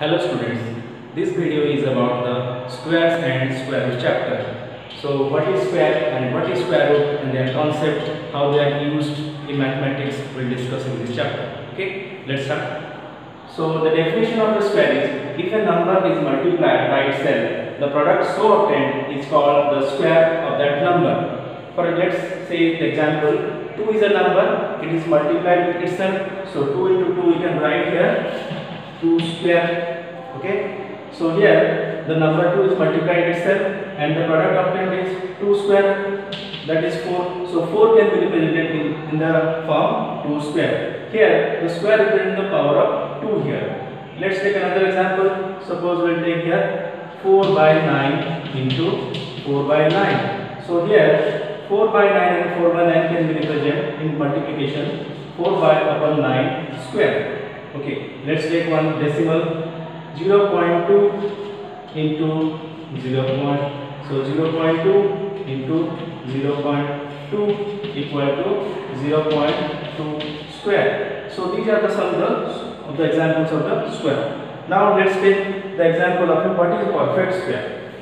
Hello students, this video is about the squares and square root chapter. So what is square and what is square root and their concept, how they are used in mathematics, we will discuss in this chapter. Okay, let's start. So the definition of the square is, if a number is multiplied by itself, the product so obtained is called the square of that number. For let's say the example, 2 is a number, it is multiplied with itself, so 2 into 2 we can write here 2 square. Okay, so here the number 2 is multiplied itself and the product obtained is 2 square, that is 4. So 4 can be represented in the form 2 square. Here the square represents the power of 2 here. Let's take another example. Suppose we will take here 4 by 9 into 4 by 9. So here 4 by 9 and 4 by 9 can be represented in multiplication 4 by upon 9 square. Okay, let's take one decimal, 0.2 into 0. So 0.2 into 0.2 equal to 0.2 square. So these are the sums of the examples of the square. Now let's take the example of what is a perfect square.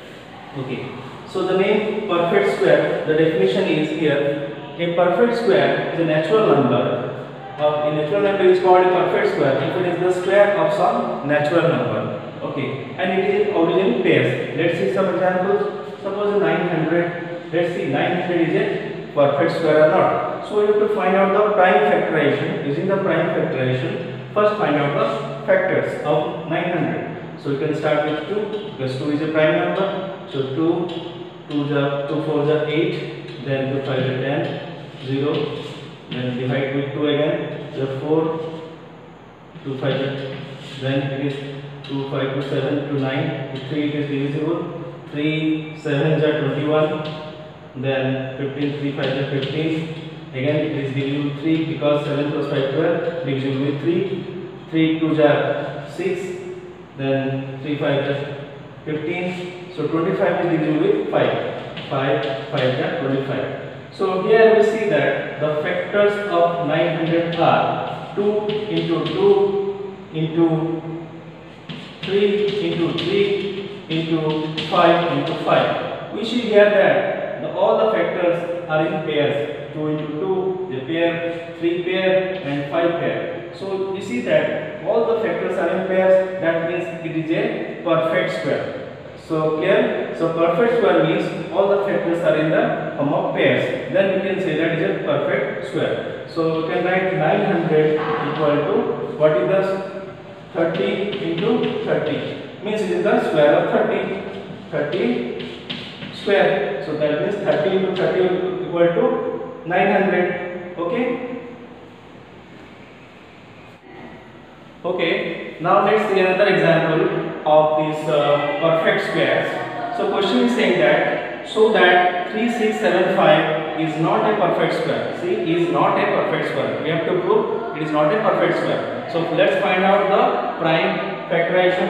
Okay, so the name perfect square, the definition is here, a perfect square is a natural number. A natural number is called a perfect square if it is the square of some natural number. Okay, and it is origin pairs. Let's see some examples. Suppose 900. Let's see 900 is a perfect square or not. So you have to find out the prime factorization. Using the prime factorization, first find out the factors of 900. So you can start with 2 because 2 is a prime number. So 2, 2 4 are 8, then 2 5 are 10, 0. Then divide with 2 again, so 4, 2 5, then it is 2 5 to 7 to 9, to 3 it is divisible, 3 7 are 21, then 15 3 5 are 15, again it is divisible with 3 because 7 plus 5 12, divisible with 3, 3 2 are 6, then 3 5 are 15, so 25 is divisible with 5, 5 are 25. So here we see that the factors of 900 are 2 into 2 into 3 into 3 into 5 into 5. We see here that all the factors are in pairs. 2 into 2 is a pair, 3 pair and 5 pair. So we see that all the factors are in pairs, that means it is a perfect square. So clear? So perfect square means all the factors are in the form of pairs. Then we can say that is a perfect square. So we can write 900 equal to, what is the 30 into 30? Means it is the square of 30 square. So that means 30 into 30 equal to 900. Okay? Okay, now let's see another example of these perfect squares. So question is saying that, so that 3675 is not a perfect square. See, is not a perfect square. We have to prove it is not a perfect square. So let's find out the prime factorization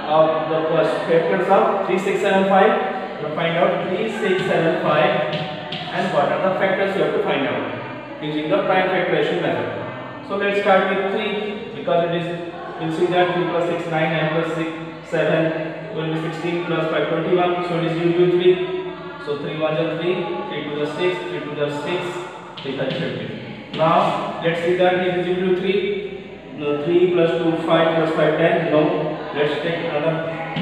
of the factors of 3675. To find out 3675 and what are the factors we have to find out using the prime factorization method. So let's start with 3 because it is, you will see that 3 plus 6 9, 9 plus 6 7 will be 16 plus 5 21. So it is due to 3. So 3 1 is 3, 3 2 is 6, 3 2 is 6, 3 5 15. Now let's see that it is due to 3. No, 3 plus 2 5 plus 5 10. No. Let's take another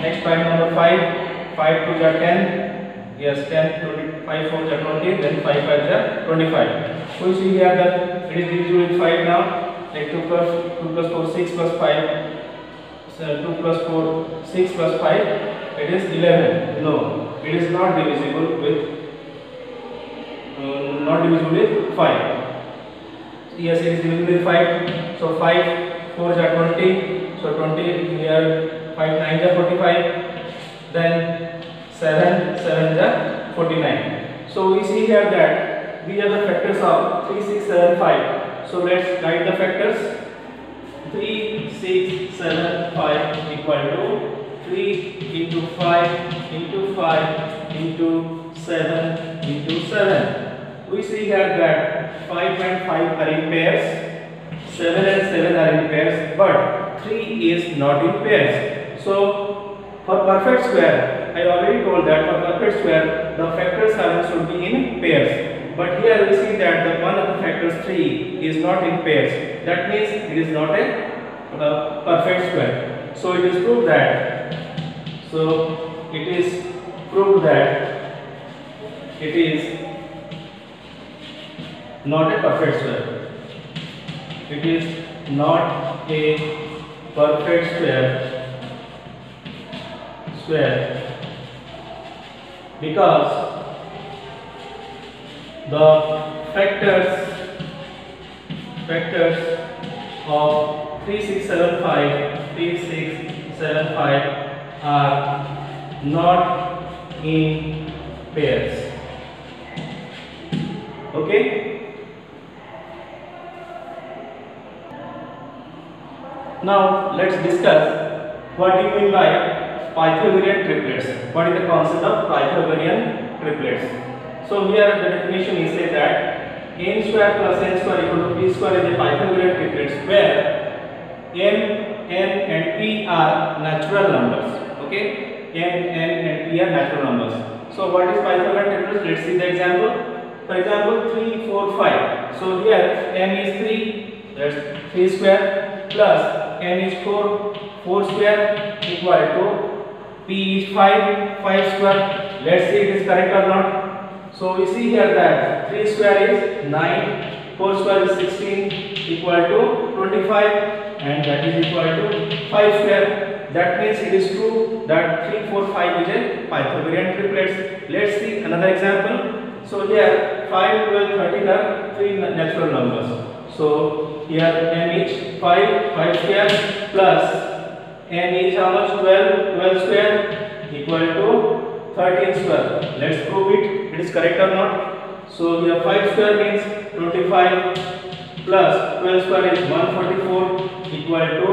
next prime number 5. 5 2 is 10. Yes, 10 5 4 is 20. Then 5 5 is 25. So you see here that it is divisible with 5 now. Like 2 plus 4 6 plus 5. So 2 plus 4 6 plus 5. It is 11. No, it is not divisible with 5. Yes, it is divisible with 5. So 5 4 is 20. So 20 here 5 9 is 45. Then 7 7 is 49. So we see here that these are the factors of 3 6 7 5. So let's write the factors. 3 6 7 5 equal to 3 into 5 into 5 into 7 into 7. We see here that 5 and 5 are in pairs, 7 and 7 are in pairs, but 3 is not in pairs. So for perfect square, I already told that for perfect square the factors should be in pairs. But here we see that the one of the factors 3 is not in pairs. That means it is not a perfect square. So it is proved that. So it is proved that it is not a perfect square. It is not a perfect square because the factors of 3675 are not in pairs. Okay. Now let's discuss what do you mean by Pythagorean triplets. What is the concept of Pythagorean triplets? So here the definition is say that n square plus n square equal to p square is a Pythagorean triplets where m, n and p are natural numbers. Okay, m, n and p are natural numbers. So what is Pythagorean triplets? Let's see the example. For example, 3, 4, 5. So here m is 3, that's 3 square, plus n is 4, 4 square equal to p is 5, 5 square. Let's see it is correct or not. So we see here that 3 square is 9, 4 square is 16 equal to 25 and that is equal to 5 square. That means it is true that 3, 4, 5 is a Pythagorean triplets. Let's see another example. So here 5, 12, 13 are 3 natural numbers. So here n is 5 square plus n is how much? 12 square equal to 13 square. Let's prove it. It is correct or not? So here 5 square means 25 plus 12 square is 144 equal to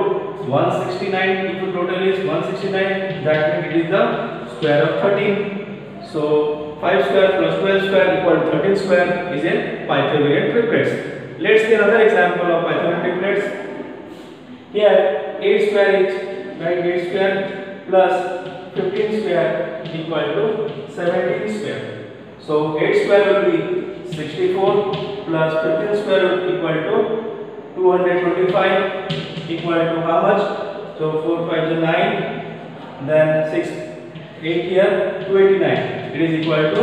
169. If the total is 169, that means it is the square of 13. So 5 square plus 12 square equal to 13 square is a Pythagorean triplets. Let's see another example of Pythagorean triplets. Here 8 square is 8 square plus 15 square equal to 17 square. So 8 square will be 64 plus 15 square will be equal to 225 equal to how much? So 4 5 is 9, then 6 8 here 289. It is equal to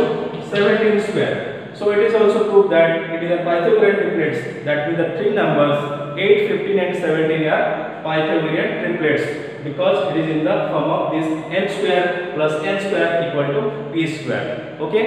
17 square. So it is also proved that it is a Pythagorean triplets. That means the three numbers 8, 15 and 17 are Pythagorean triplets because it is in the form of this m square plus n square equal to p square. Okay.